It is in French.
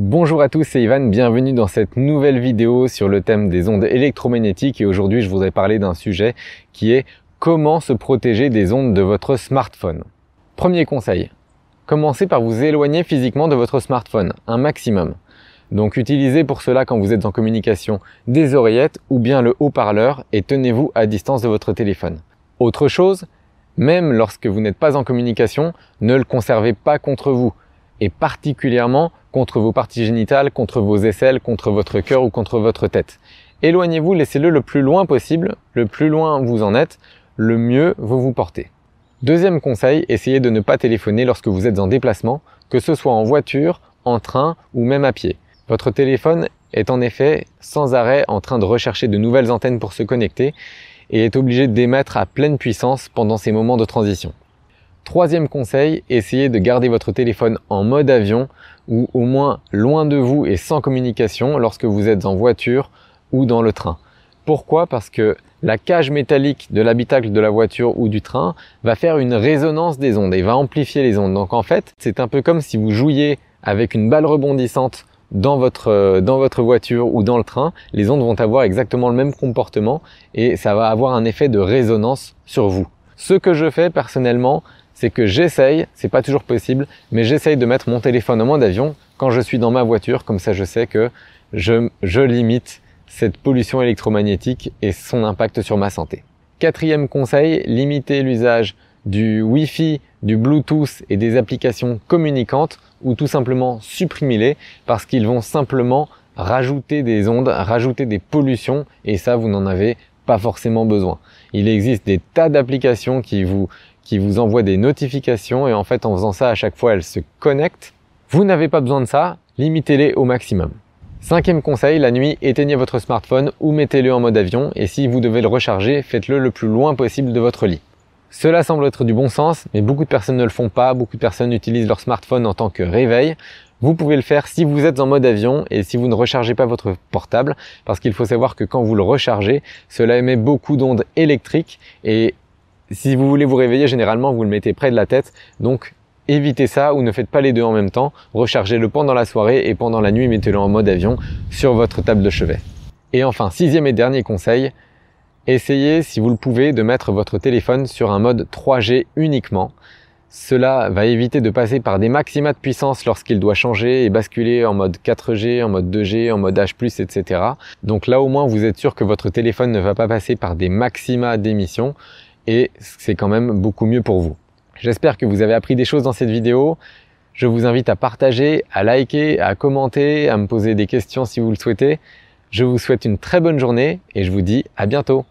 Bonjour à tous, c'est Ivan, bienvenue dans cette nouvelle vidéo sur le thème des ondes électromagnétiques et aujourd'hui je voudrais parler d'un sujet qui est comment se protéger des ondes de votre smartphone. Premier conseil, commencez par vous éloigner physiquement de votre smartphone, un maximum. Donc utilisez pour cela quand vous êtes en communication des oreillettes ou bien le haut-parleur et tenez-vous à distance de votre téléphone. Autre chose, même lorsque vous n'êtes pas en communication, ne le conservez pas contre vous et particulièrement contre vos parties génitales, contre vos aisselles, contre votre cœur ou contre votre tête. Éloignez-vous, laissez-le le plus loin possible, le plus loin vous en êtes, le mieux vous vous portez. Deuxième conseil, essayez de ne pas téléphoner lorsque vous êtes en déplacement, que ce soit en voiture, en train ou même à pied. Votre téléphone est en effet sans arrêt en train de rechercher de nouvelles antennes pour se connecter et est obligé d'émettre à pleine puissance pendant ces moments de transition. Troisième conseil, essayez de garder votre téléphone en mode avion ou au moins loin de vous et sans communication lorsque vous êtes en voiture ou dans le train. Pourquoi? Parce que la cage métallique de l'habitacle de la voiture ou du train va faire une résonance des ondes et va amplifier les ondes. Donc en fait, c'est un peu comme si vous jouiez avec une balle rebondissante dans votre voiture ou dans le train. Les ondes vont avoir exactement le même comportement et ça va avoir un effet de résonance sur vous. Ce que je fais personnellement, c'est que j'essaye, c'est pas toujours possible, mais j'essaye de mettre mon téléphone en mode avion quand je suis dans ma voiture, comme ça je sais que je limite cette pollution électromagnétique et son impact sur ma santé. Quatrième conseil, limitez l'usage du Wi-Fi, du Bluetooth et des applications communicantes ou tout simplement supprimez-les parce qu'ils vont simplement rajouter des ondes, rajouter des pollutions et ça vous n'en avez pas forcément besoin. Il existe des tas d'applications qui vous envoient des notifications et en fait en faisant ça à chaque fois elles se connectent. Vous n'avez pas besoin de ça, limitez-les au maximum. Cinquième conseil, la nuit, éteignez votre smartphone ou mettez-le en mode avion et si vous devez le recharger, faites-le le plus loin possible de votre lit. Cela semble être du bon sens, mais beaucoup de personnes ne le font pas, beaucoup de personnes utilisent leur smartphone en tant que réveil. Vous pouvez le faire si vous êtes en mode avion et si vous ne rechargez pas votre portable, parce qu'il faut savoir que quand vous le rechargez, cela émet beaucoup d'ondes électriques et si vous voulez vous réveiller, généralement vous le mettez près de la tête, donc évitez ça ou ne faites pas les deux en même temps, rechargez-le pendant la soirée et pendant la nuit mettez-le en mode avion sur votre table de chevet. Et enfin, sixième et dernier conseil, essayez si vous le pouvez de mettre votre téléphone sur un mode 3G uniquement. Cela va éviter de passer par des maxima de puissance lorsqu'il doit changer et basculer en mode 4G, en mode 2G, en mode H+, etc. Donc là au moins vous êtes sûr que votre téléphone ne va pas passer par des maxima d'émission et c'est quand même beaucoup mieux pour vous. J'espère que vous avez appris des choses dans cette vidéo. Je vous invite à partager, à liker, à commenter, à me poser des questions si vous le souhaitez. Je vous souhaite une très bonne journée et je vous dis à bientôt.